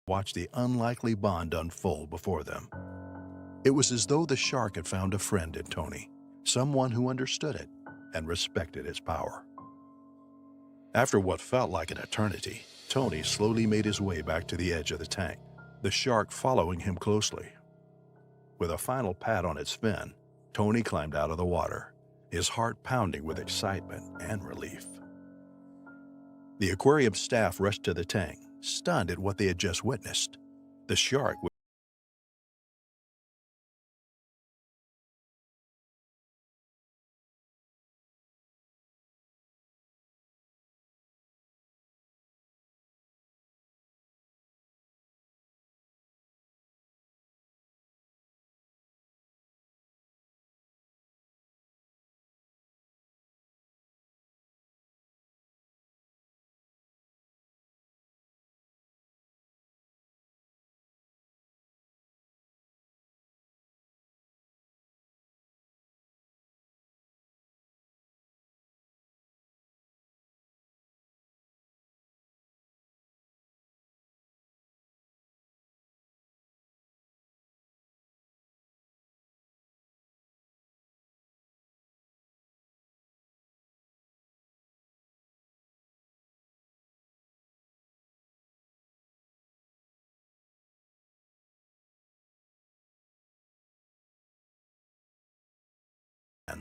watched the unlikely bond unfold before them. It was as though the shark had found a friend in Tony, someone who understood it and respected its power. After what felt like an eternity, Tony slowly made his way back to the edge of the tank, the shark following him closely. With a final pat on its fin, Tony climbed out of the water, his heart pounding with excitement and relief. The aquarium staff rushed to the tank, stunned at what they had just witnessed. The shark was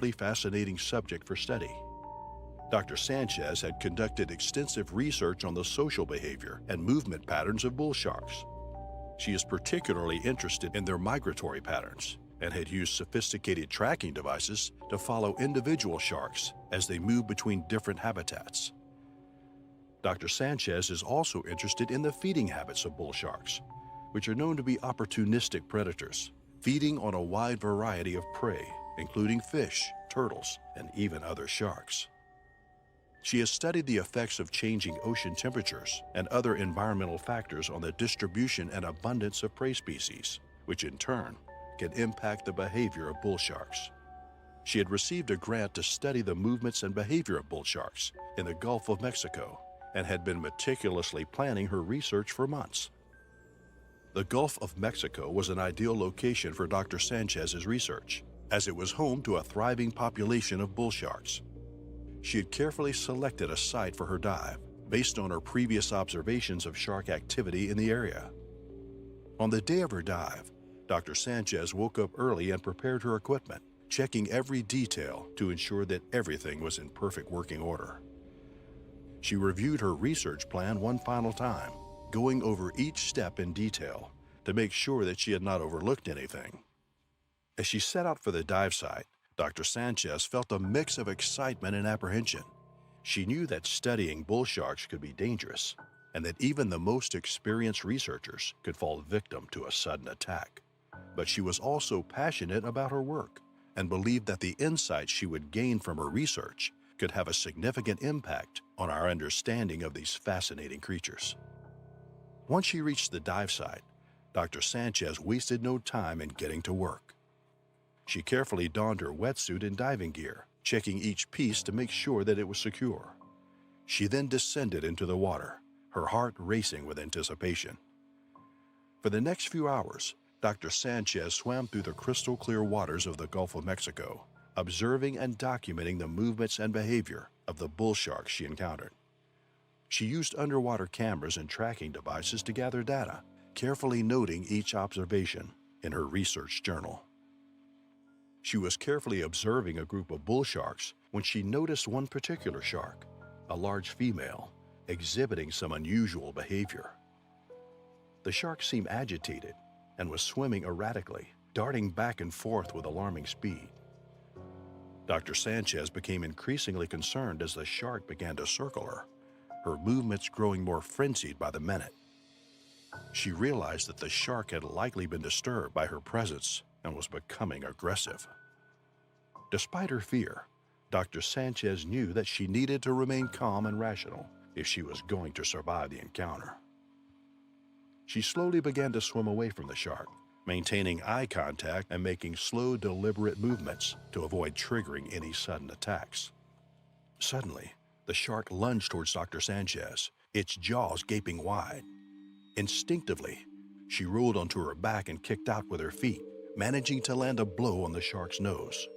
a fascinating subject for study. Dr. Sanchez had conducted extensive research on the social behavior and movement patterns of bull sharks. She is particularly interested in their migratory patterns and had used sophisticated tracking devices to follow individual sharks as they move between different habitats. Dr. Sanchez is also interested in the feeding habits of bull sharks, which are known to be opportunistic predators, feeding on a wide variety of prey, including fish, turtles, and even other sharks. She has studied the effects of changing ocean temperatures and other environmental factors on the distribution and abundance of prey species, which in turn can impact the behavior of bull sharks. She had received a grant to study the movements and behavior of bull sharks in the Gulf of Mexico and had been meticulously planning her research for months. The Gulf of Mexico was an ideal location for Dr. Sanchez's research, as it was home to a thriving population of bull sharks. She had carefully selected a site for her dive based on her previous observations of shark activity in the area. On the day of her dive, Dr. Sanchez woke up early and prepared her equipment, checking every detail to ensure that everything was in perfect working order. She reviewed her research plan one final time, going over each step in detail to make sure that she had not overlooked anything. As she set out for the dive site, Dr. Sanchez felt a mix of excitement and apprehension. She knew that studying bull sharks could be dangerous, and that even the most experienced researchers could fall victim to a sudden attack. But she was also passionate about her work and believed that the insights she would gain from her research could have a significant impact on our understanding of these fascinating creatures. Once she reached the dive site, Dr. Sanchez wasted no time in getting to work. She carefully donned her wetsuit and diving gear, checking each piece to make sure that it was secure. She then descended into the water, her heart racing with anticipation. For the next few hours, Dr. Sanchez swam through the crystal clear waters of the Gulf of Mexico, observing and documenting the movements and behavior of the bull sharks she encountered. She used underwater cameras and tracking devices to gather data, carefully noting each observation in her research journal. She was carefully observing a group of bull sharks when she noticed one particular shark, a large female, exhibiting some unusual behavior. The shark seemed agitated and was swimming erratically, darting back and forth with alarming speed. Dr. Sanchez became increasingly concerned as the shark began to circle her movements growing more frenzied by the minute. She realized that the shark had likely been disturbed by her presence and was becoming aggressive. Despite her fear, Dr. Sanchez knew that she needed to remain calm and rational if she was going to survive the encounter. She slowly began to swim away from the shark, maintaining eye contact and making slow, deliberate movements to avoid triggering any sudden attacks. Suddenly, the shark lunged towards Dr. Sanchez, its jaws gaping wide. Instinctively, she rolled onto her back and kicked out with her feet, managing to land a blow on the shark's nose.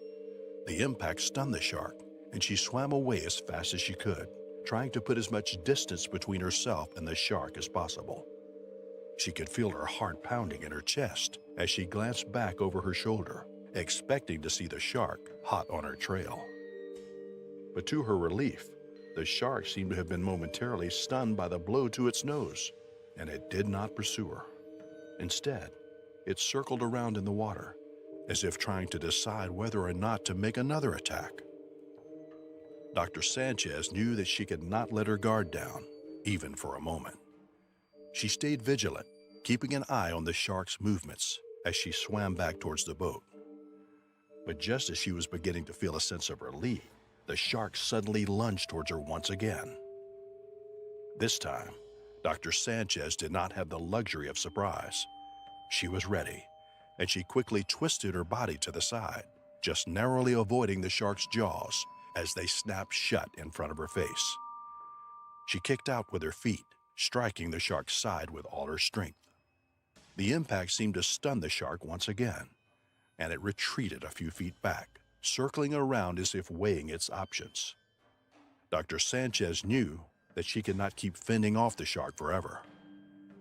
The impact stunned the shark, and she swam away as fast as she could, trying to put as much distance between herself and the shark as possible. She could feel her heart pounding in her chest as she glanced back over her shoulder, expecting to see the shark hot on her trail. But to her relief, the shark seemed to have been momentarily stunned by the blow to its nose, and it did not pursue her. Instead, it circled around in the water, as if trying to decide whether or not to make another attack. Dr. Sanchez knew that she could not let her guard down, even for a moment. She stayed vigilant, keeping an eye on the shark's movements as she swam back towards the boat. But just as she was beginning to feel a sense of relief, the shark suddenly lunged towards her once again. This time, Dr. Sanchez did not have the luxury of surprise. She was ready, and she quickly twisted her body to the side, just narrowly avoiding the shark's jaws as they snapped shut in front of her face. She kicked out with her feet, striking the shark's side with all her strength. The impact seemed to stun the shark once again, and it retreated a few feet back, circling around as if weighing its options. Dr. Sanchez knew that she could not keep fending off the shark forever.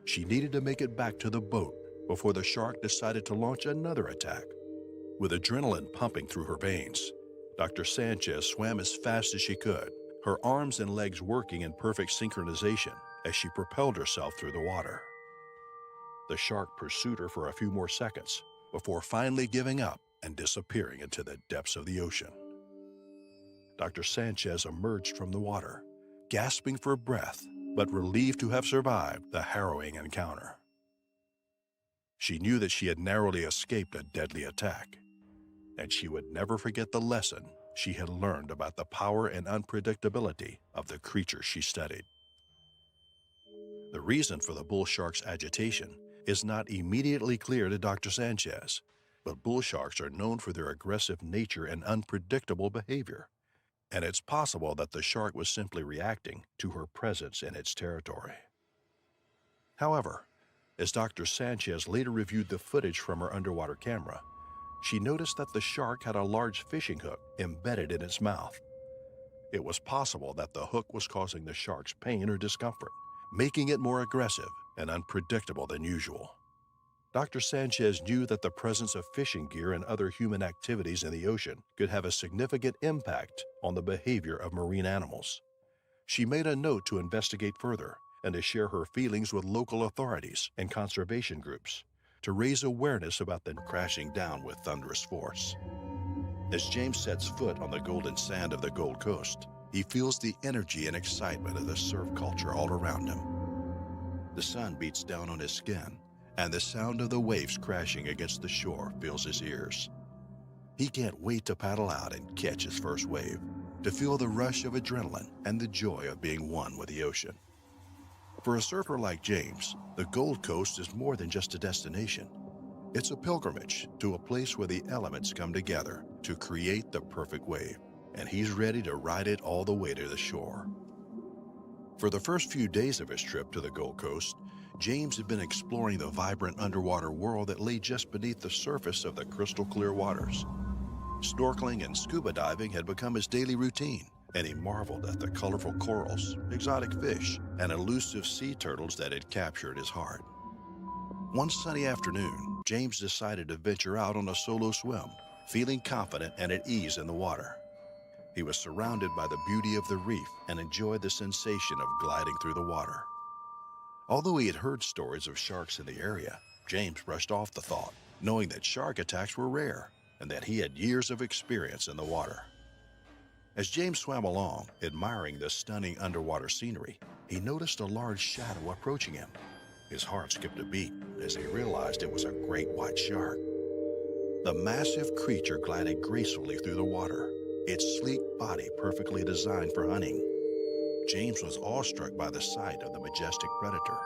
She needed to make it back to the boat before the shark decided to launch another attack. With adrenaline pumping through her veins, Dr. Sanchez swam as fast as she could, her arms and legs working in perfect synchronization as she propelled herself through the water. The shark pursued her for a few more seconds before finally giving up and disappearing into the depths of the ocean. Dr. Sanchez emerged from the water, gasping for breath, but relieved to have survived the harrowing encounter. She knew that she had narrowly escaped a deadly attack, and she would never forget the lesson she had learned about the power and unpredictability of the creature she studied. The reason for the bull shark's agitation is not immediately clear to Dr. Sanchez, but bull sharks are known for their aggressive nature and unpredictable behavior, and it's possible that the shark was simply reacting to her presence in its territory. However, as Dr. Sanchez later reviewed the footage from her underwater camera, she noticed that the shark had a large fishing hook embedded in its mouth. It was possible that the hook was causing the shark's pain or discomfort, making it more aggressive and unpredictable than usual. Dr. Sanchez knew that the presence of fishing gear and other human activities in the ocean could have a significant impact on the behavior of marine animals. She made a note to investigate further and to share her feelings with local authorities and conservation groups to raise awareness about them crashing down with thunderous force. As James sets foot on the golden sand of the Gold Coast, he feels the energy and excitement of the surf culture all around him. The sun beats down on his skin, and the sound of the waves crashing against the shore fills his ears. He can't wait to paddle out and catch his first wave, to feel the rush of adrenaline and the joy of being one with the ocean. For a surfer like James, the Gold Coast is more than just a destination. It's a pilgrimage to a place where the elements come together to create the perfect wave, and he's ready to ride it all the way to the shore. For the first few days of his trip to the Gold Coast, James had been exploring the vibrant underwater world that lay just beneath the surface of the crystal clear waters. Snorkeling and scuba diving had become his daily routine, and he marveled at the colorful corals, exotic fish, and elusive sea turtles that had captured his heart. One sunny afternoon, James decided to venture out on a solo swim, feeling confident and at ease in the water. He was surrounded by the beauty of the reef and enjoyed the sensation of gliding through the water. Although he had heard stories of sharks in the area, James brushed off the thought, knowing that shark attacks were rare and that he had years of experience in the water. As James swam along, admiring the stunning underwater scenery, he noticed a large shadow approaching him. His heart skipped a beat as he realized it was a great white shark. The massive creature glided gracefully through the water, its sleek body perfectly designed for hunting. James was awestruck by the sight of the majestic predator,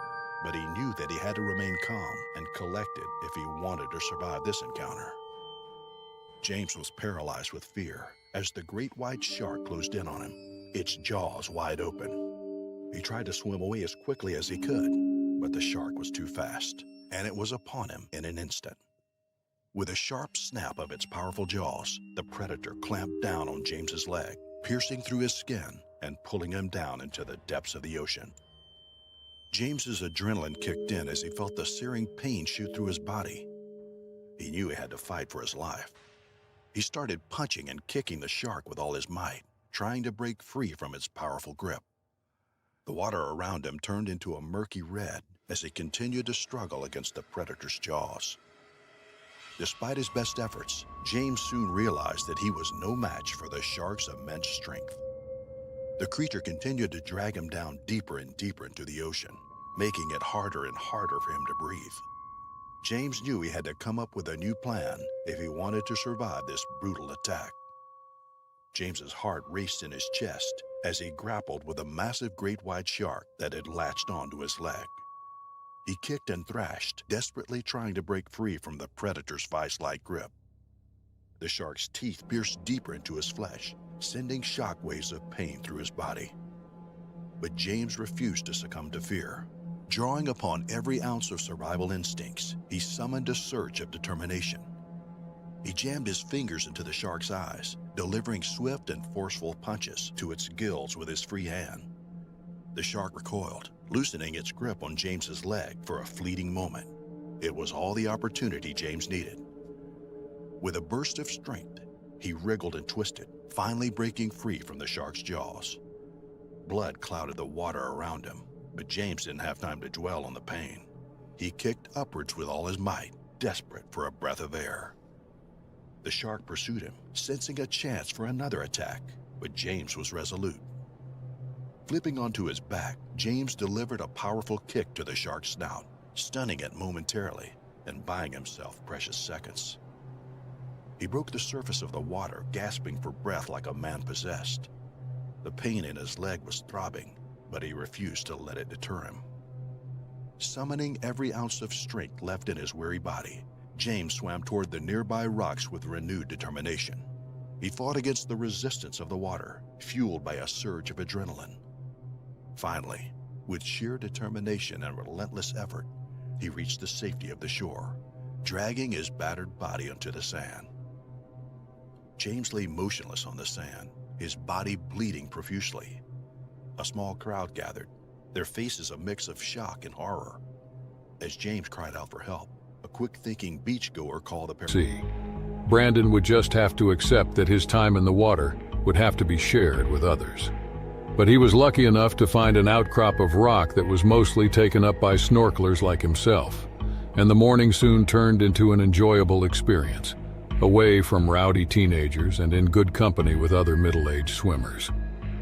but he knew that he had to remain calm and collected if he wanted to survive this encounter. James was paralyzed with fear as the great white shark closed in on him, its jaws wide open. He tried to swim away as quickly as he could, But the shark was too fast, and it was upon him in an instant. With a sharp snap of its powerful jaws, the predator clamped down on James's leg, piercing through his skin and pulling him down into the depths of the ocean. James's adrenaline kicked in as he felt the searing pain shoot through his body. He knew he had to fight for his life. He started punching and kicking the shark with all his might, trying to break free from its powerful grip. The water around him turned into a murky red as he continued to struggle against the predator's jaws. Despite his best efforts, James soon realized that he was no match for the shark's immense strength. The creature continued to drag him down deeper and deeper into the ocean, making it harder and harder for him to breathe. James knew he had to come up with a new plan if he wanted to survive this brutal attack. James's heart raced in his chest as he grappled with a massive great white shark that had latched onto his leg. He kicked and thrashed, desperately trying to break free from the predator's vice-like grip. The shark's teeth pierced deeper into his flesh, sending shockwaves of pain through his body. But James refused to succumb to fear. Drawing upon every ounce of survival instincts, he summoned a surge of determination. He jammed his fingers into the shark's eyes, delivering swift and forceful punches to its gills with his free hand. The shark recoiled, loosening its grip on James's leg for a fleeting moment. It was all the opportunity James needed. With a burst of strength, he wriggled and twisted, finally breaking free from the shark's jaws. Blood clouded the water around him, but James didn't have time to dwell on the pain. He kicked upwards with all his might, desperate for a breath of air. The shark pursued him, sensing a chance for another attack, but James was resolute. Flipping onto his back, James delivered a powerful kick to the shark's snout, stunning it momentarily and buying himself precious seconds. He broke the surface of the water, gasping for breath like a man possessed. The pain in his leg was throbbing, but he refused to let it deter him. Summoning every ounce of strength left in his weary body, James swam toward the nearby rocks with renewed determination. He fought against the resistance of the water, fueled by a surge of adrenaline. Finally, with sheer determination and relentless effort, he reached the safety of the shore, dragging his battered body onto the sand. James lay motionless on the sand, his body bleeding profusely. A small crowd gathered, their faces a mix of shock and horror. As James cried out for help, a quick-thinking beachgoer called the paramedics. Brandon would just have to accept that his time in the water would have to be shared with others. But he was lucky enough to find an outcrop of rock that was mostly taken up by snorkelers like himself, and the morning soon turned into an enjoyable experience, away from rowdy teenagers and in good company with other middle-aged swimmers.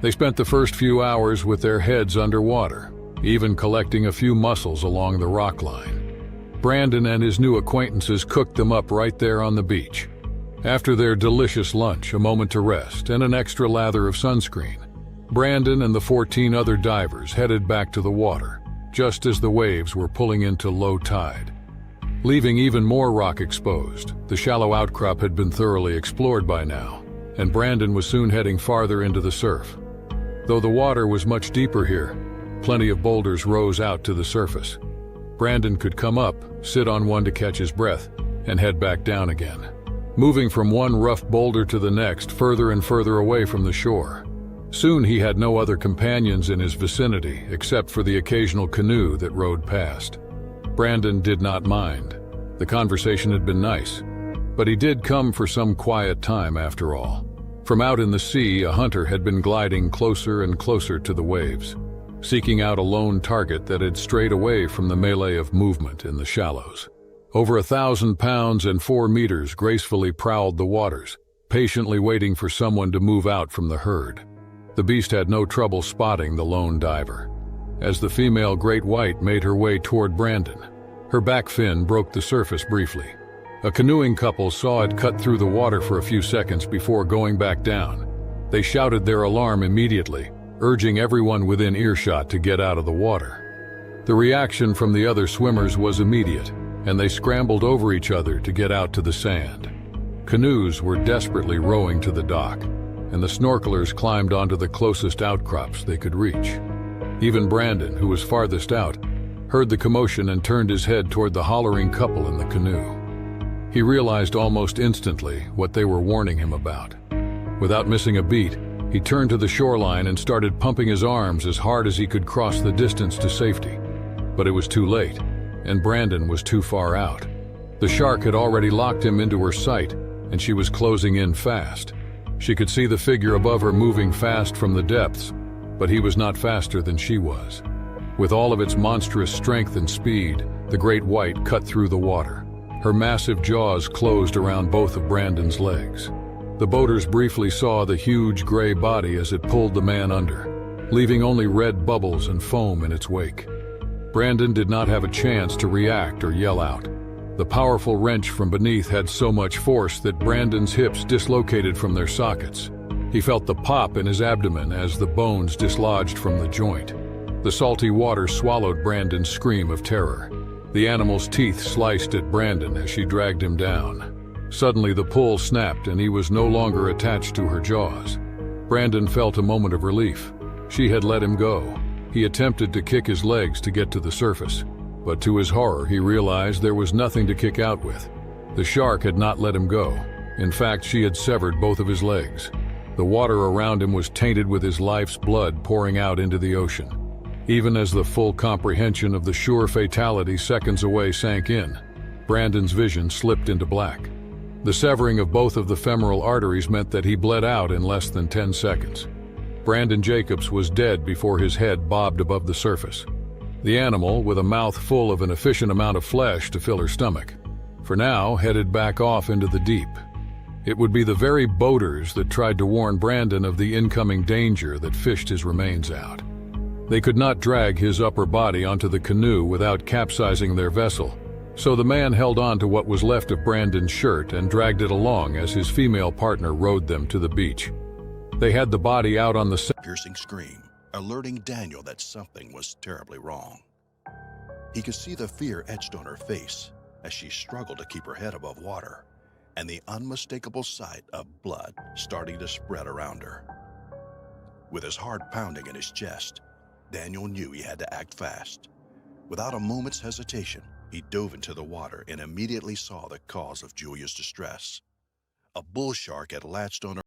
They spent the first few hours with their heads underwater, even collecting a few mussels along the rock line. Brandon and his new acquaintances cooked them up right there on the beach. After their delicious lunch, a moment to rest, and an extra lather of sunscreen, Brandon and the 14 other divers headed back to the water, just as the waves were pulling into low tide. Leaving even more rock exposed, the shallow outcrop had been thoroughly explored by now, and Brandon was soon heading farther into the surf. Though the water was much deeper here, plenty of boulders rose out to the surface. Brandon could come up, sit on one to catch his breath, and head back down again, moving from one rough boulder to the next, further and further away from the shore. Soon he had no other companions in his vicinity except for the occasional canoe that rowed past. Brandon did not mind. The conversation had been nice, but he did come for some quiet time after all. From out in the sea, a hunter had been gliding closer and closer to the waves, seeking out a lone target that had strayed away from the melee of movement in the shallows. Over 1,000 pounds and 4 meters gracefully prowled the waters, patiently waiting for someone to move out from the herd. The beast had no trouble spotting the lone diver. As the female great white made her way toward Brandon, her back fin broke the surface briefly. A canoeing couple saw it cut through the water for a few seconds before going back down. They shouted their alarm immediately, urging everyone within earshot to get out of the water. The reaction from the other swimmers was immediate, and they scrambled over each other to get out to the sand. Canoes were desperately rowing to the dock, and the snorkelers climbed onto the closest outcrops they could reach. Even Brandon, who was farthest out, heard the commotion and turned his head toward the hollering couple in the canoe. He realized almost instantly what they were warning him about. Without missing a beat, he turned to the shoreline and started pumping his arms as hard as he could cross the distance to safety. But it was too late, and Brandon was too far out. The shark had already locked him into her sight, and she was closing in fast. She could see the figure above her moving fast from the depths, but he was not faster than she was. With all of its monstrous strength and speed, the great white cut through the water. Her massive jaws closed around both of Brandon's legs. The boaters briefly saw the huge gray body as it pulled the man under, leaving only red bubbles and foam in its wake. Brandon did not have a chance to react or yell out. The powerful wrench from beneath had so much force that Brandon's hips dislocated from their sockets. He felt the pop in his abdomen as the bones dislodged from the joint. The salty water swallowed Brandon's scream of terror. The animal's teeth sliced at Brandon as she dragged him down. Suddenly the pull snapped and he was no longer attached to her jaws. Brandon felt a moment of relief. She had let him go. He attempted to kick his legs to get to the surface, but to his horror he realized there was nothing to kick out with. The shark had not let him go. In fact, she had severed both of his legs. The water around him was tainted with his life's blood pouring out into the ocean. Even as the full comprehension of the sure fatality seconds away sank in, Brandon's vision slipped into black. The severing of both of the femoral arteries meant that he bled out in less than 10 seconds. Brandon Jacobs was dead before his head bobbed above the surface. The animal, with a mouth full of an efficient amount of flesh to fill her stomach, for now headed back off into the deep. It would be the very boaters that tried to warn Brandon of the incoming danger that fished his remains out. They could not drag his upper body onto the canoe without capsizing their vessel, so the man held on to what was left of Brandon's shirt and dragged it along as his female partner rowed them to the beach. They had the body out on the Piercing scream, alerting Daniel that something was terribly wrong. He could see the fear etched on her face as she struggled to keep her head above water, and the unmistakable sight of blood starting to spread around her. With his heart pounding in his chest, Daniel knew he had to act fast. Without a moment's hesitation, he dove into the water and immediately saw the cause of Julia's distress. A bull shark had latched on her.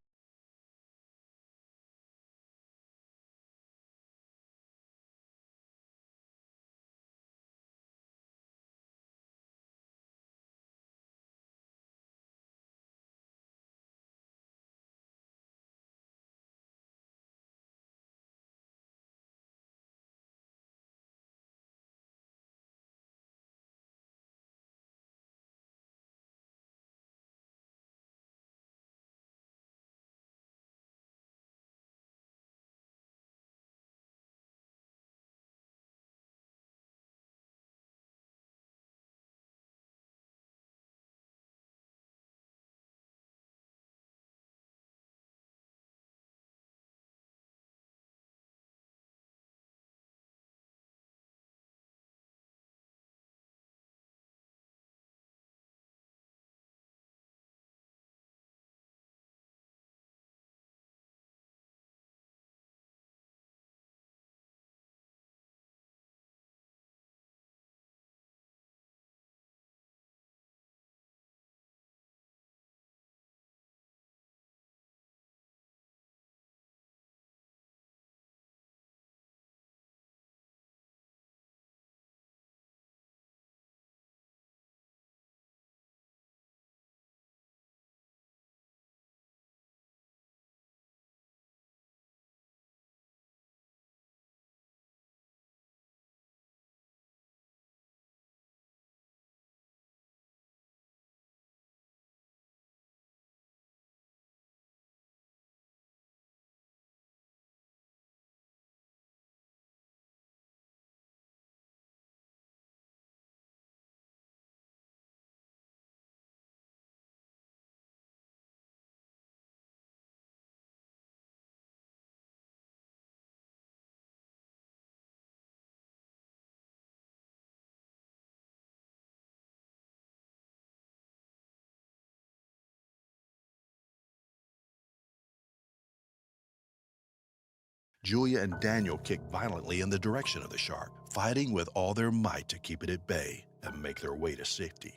Julia and Daniel kicked violently in the direction of the shark, fighting with all their might to keep it at bay and make their way to safety.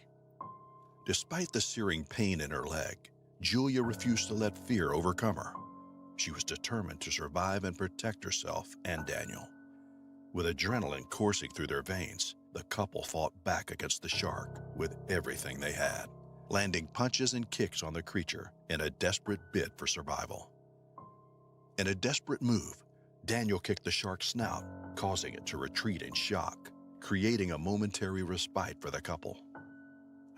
Despite the searing pain in her leg, Julia refused to let fear overcome her. She was determined to survive and protect herself and Daniel. With adrenaline coursing through their veins, the couple fought back against the shark with everything they had, landing punches and kicks on the creature in a desperate bid for survival. In a desperate move, Daniel kicked the shark's snout, causing it to retreat in shock, creating a momentary respite for the couple.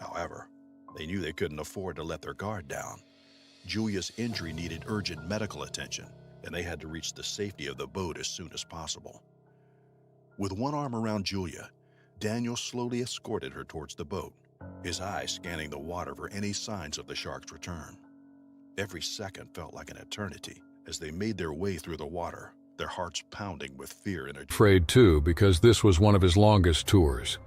However, they knew they couldn't afford to let their guard down. Julia's injury needed urgent medical attention, and they had to reach the safety of the boat as soon as possible. With one arm around Julia, Daniel slowly escorted her towards the boat, his eyes scanning the water for any signs of the shark's return. Every second felt like an eternity as they made their way through the water, their hearts pounding with fear and Afraid too, because this was one of his longest tours.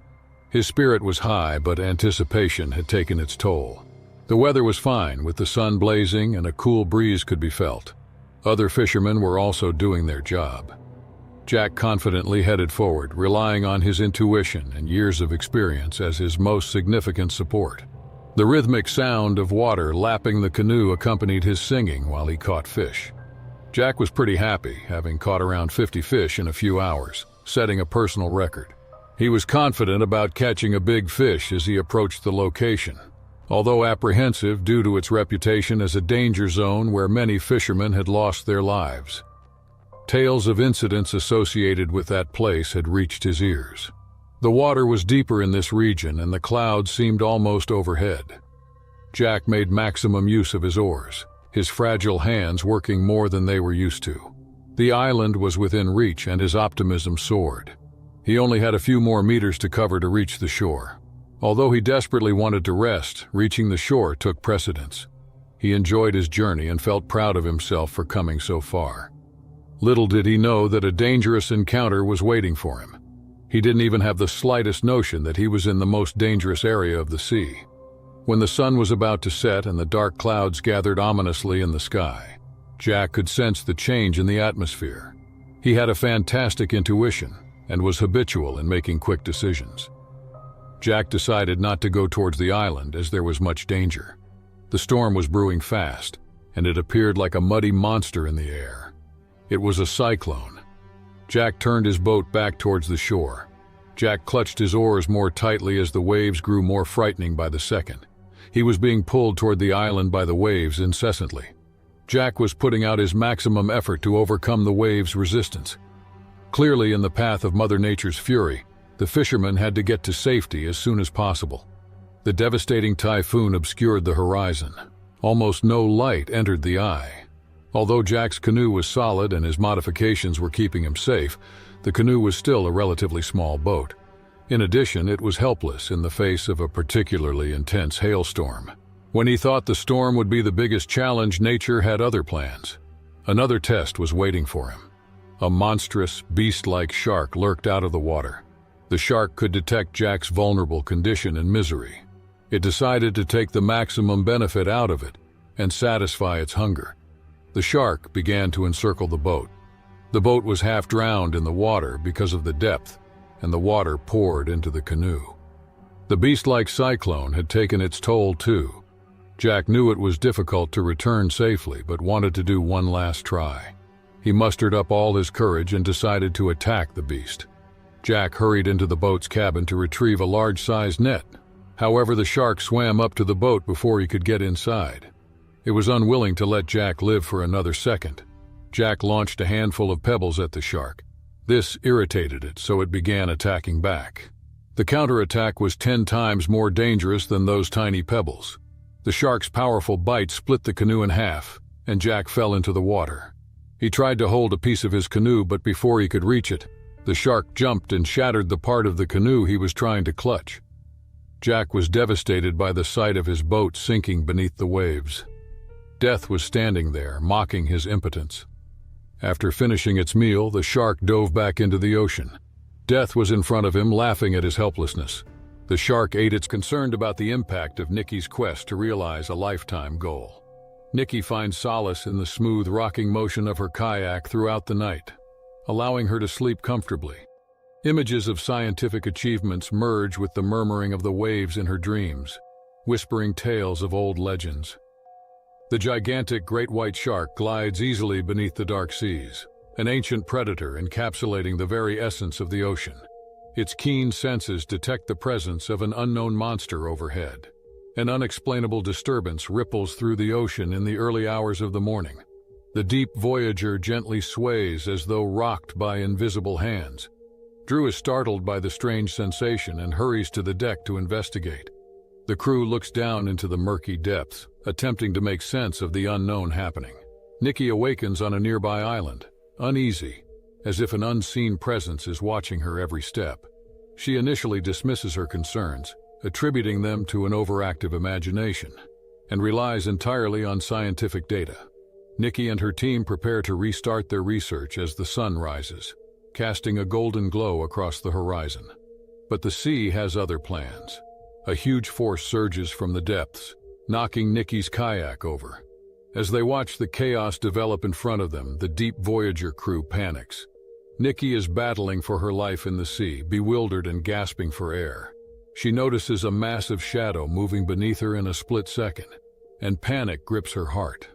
His spirit was high, but anticipation had taken its toll. The weather was fine, with the sun blazing and a cool breeze could be felt. Other fishermen were also doing their job. Jack confidently headed forward, relying on his intuition and years of experience as his most significant support. The rhythmic sound of water lapping the canoe accompanied his singing while he caught fish. Jack was pretty happy, having caught around 50 fish in a few hours, setting a personal record. He was confident about catching a big fish as he approached the location, although apprehensive due to its reputation as a danger zone where many fishermen had lost their lives. Tales of incidents associated with that place had reached his ears. The water was deeper in this region and the clouds seemed almost overhead. Jack made maximum use of his oars, his fragile hands working more than they were used to. The island was within reach and his optimism soared. He only had a few more meters to cover to reach the shore. Although he desperately wanted to rest, reaching the shore took precedence. He enjoyed his journey and felt proud of himself for coming so far. Little did he know that a dangerous encounter was waiting for him. He didn't even have the slightest notion that he was in the most dangerous area of the sea. When the sun was about to set and the dark clouds gathered ominously in the sky, Jack could sense the change in the atmosphere. He had a fantastic intuition and was habitual in making quick decisions. Jack decided not to go towards the island as there was much danger. The storm was brewing fast, and it appeared like a muddy monster in the air. It was a cyclone. Jack turned his boat back towards the shore. Jack clutched his oars more tightly as the waves grew more frightening by the second. He was being pulled toward the island by the waves incessantly. Jack was putting out his maximum effort to overcome the waves' resistance. Clearly in the path of Mother Nature's fury, the fishermen had to get to safety as soon as possible. The devastating typhoon obscured the horizon. Almost no light entered the eye. Although Jack's canoe was solid and his modifications were keeping him safe, the canoe was still a relatively small boat. In addition, it was helpless in the face of a particularly intense hailstorm. When he thought the storm would be the biggest challenge, nature had other plans. Another test was waiting for him. A monstrous, beast-like shark lurked out of the water. The shark could detect Jack's vulnerable condition and misery. It decided to take the maximum benefit out of it and satisfy its hunger. The shark began to encircle the boat. The boat was half drowned in the water because of the depth, and the water poured into the canoe. The beast-like cyclone had taken its toll too. Jack knew it was difficult to return safely, but wanted to do one last try. He mustered up all his courage and decided to attack the beast. Jack hurried into the boat's cabin to retrieve a large-sized net. However, the shark swam up to the boat before he could get inside. It was unwilling to let Jack live for another second. Jack launched a handful of pebbles at the shark. This irritated it, so it began attacking back. The counterattack was 10 times more dangerous than those tiny pebbles. The shark's powerful bite split the canoe in half, and Jack fell into the water. He tried to hold a piece of his canoe, but before he could reach it, the shark jumped and shattered the part of the canoe he was trying to clutch. Jack was devastated by the sight of his boat sinking beneath the waves. Death was standing there, mocking his impotence. After finishing its meal, the shark dove back into the ocean. Death was in front of him, laughing at his helplessness. The shark ate its concerned about the impact of Nikki's quest to realize a lifetime goal. Nikki finds solace in the smooth, rocking motion of her kayak throughout the night, allowing her to sleep comfortably. Images of scientific achievements merge with the murmuring of the waves in her dreams, whispering tales of old legends. The gigantic great white shark glides easily beneath the dark seas, an ancient predator encapsulating the very essence of the ocean. Its keen senses detect the presence of an unknown monster overhead. An unexplainable disturbance ripples through the ocean in the early hours of the morning. The deep Voyager gently sways as though rocked by invisible hands. Drew is startled by the strange sensation and hurries to the deck to investigate. The crew looks down into the murky depths, attempting to make sense of the unknown happening. Nikki awakens on a nearby island, uneasy, as if an unseen presence is watching her every step. She initially dismisses her concerns, attributing them to an overactive imagination, and relies entirely on scientific data. Nikki and her team prepare to restart their research as the sun rises, casting a golden glow across the horizon. But the sea has other plans. A huge force surges from the depths, knocking Nikki's kayak over. As they watch the chaos develop in front of them, the deep Voyager crew panics. Nikki is battling for her life in the sea, bewildered and gasping for air. She notices a massive shadow moving beneath her in a split second, and panic grips her heart.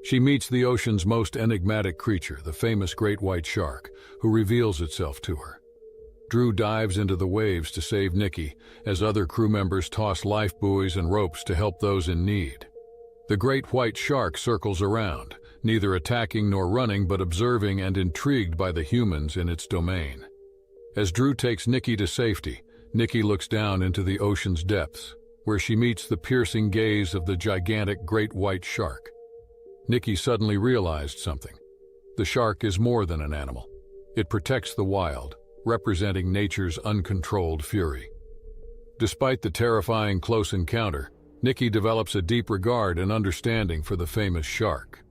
She meets the ocean's most enigmatic creature, the famous great white shark, who reveals itself to her. Drew dives into the waves to save Nikki, as other crew members toss life buoys and ropes to help those in need. The great white shark circles around, neither attacking nor running but observing and intrigued by the humans in its domain. As Drew takes Nikki to safety, Nikki looks down into the ocean's depths, where she meets the piercing gaze of the gigantic great white shark. Nikki suddenly realized something. The shark is more than an animal. It protects the wild, representing nature's uncontrolled fury. Despite the terrifying close encounter, Nikki develops a deep regard and understanding for the famous shark.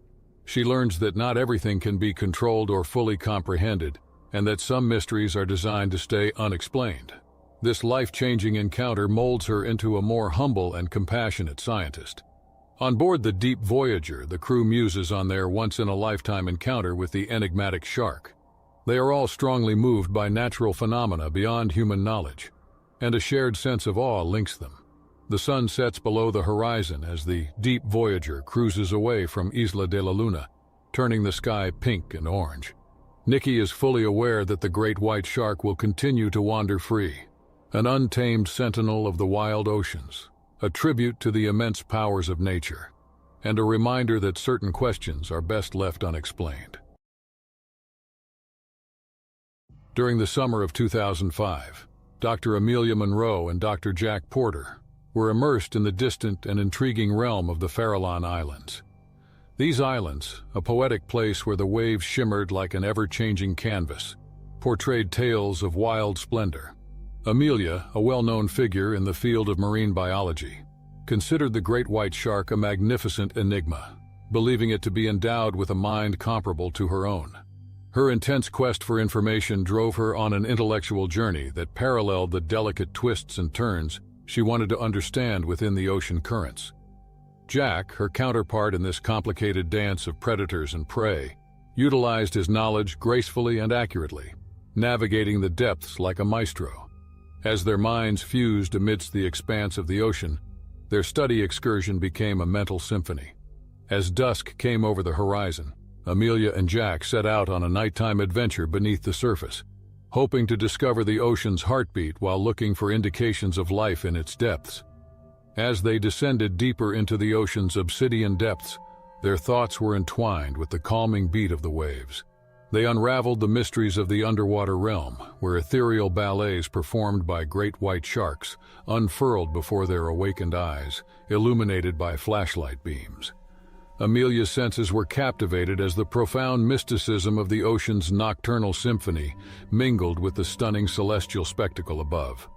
She learns that not everything can be controlled or fully comprehended, and that some mysteries are designed to stay unexplained. This life-changing encounter molds her into a more humble and compassionate scientist. On board the deep Voyager, the crew muses on their once-in-a-lifetime encounter with the enigmatic shark. They are all strongly moved by natural phenomena beyond human knowledge, and a shared sense of awe links them. The sun sets below the horizon as the deep Voyager cruises away from Isla de la Luna, turning the sky pink and orange. Nikki is fully aware that the great white shark will continue to wander free, an untamed sentinel of the wild oceans, a tribute to the immense powers of nature, and a reminder that certain questions are best left unexplained. During the summer of 2005, Dr. Amelia Monroe and Dr. Jack Porter were immersed in the distant and intriguing realm of the Farallon Islands. These islands, a poetic place where the waves shimmered like an ever-changing canvas, portrayed tales of wild splendor. Amelia, a well-known figure in the field of marine biology, considered the great white shark a magnificent enigma, believing it to be endowed with a mind comparable to her own. Her intense quest for information drove her on an intellectual journey that paralleled the delicate twists and turns she wanted to understand within the ocean currents. Jack, her counterpart in this complicated dance of predators and prey, utilized his knowledge gracefully and accurately, navigating the depths like a maestro. As their minds fused amidst the expanse of the ocean, their study excursion became a mental symphony. As dusk came over the horizon, Amelia and Jack set out on a nighttime adventure beneath the surface, hoping to discover the ocean's heartbeat while looking for indications of life in its depths. As they descended deeper into the ocean's obsidian depths, their thoughts were entwined with the calming beat of the waves. They unraveled the mysteries of the underwater realm, where ethereal ballets performed by great white sharks unfurled before their awakened eyes, illuminated by flashlight beams. Amelia's senses were captivated as the profound mysticism of the ocean's nocturnal symphony mingled with the stunning celestial spectacle above.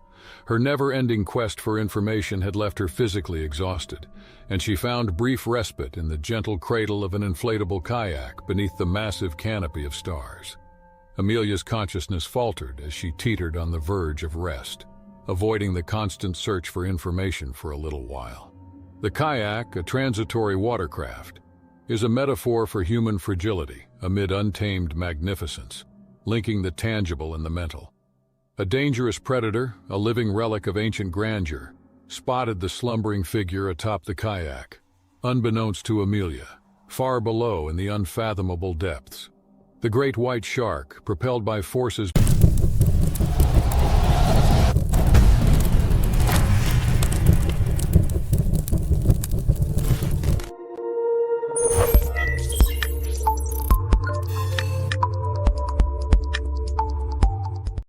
Her never-ending quest for information had left her physically exhausted, and she found brief respite in the gentle cradle of an inflatable kayak beneath the massive canopy of stars. Amelia's consciousness faltered as she teetered on the verge of rest, avoiding the constant search for information for a little while. The kayak, a transitory watercraft, is a metaphor for human fragility amid untamed magnificence, linking the tangible and the mental. A dangerous predator, a living relic of ancient grandeur, spotted the slumbering figure atop the kayak, unbeknownst to Amelia, far below in the unfathomable depths. The great white shark, propelled by forces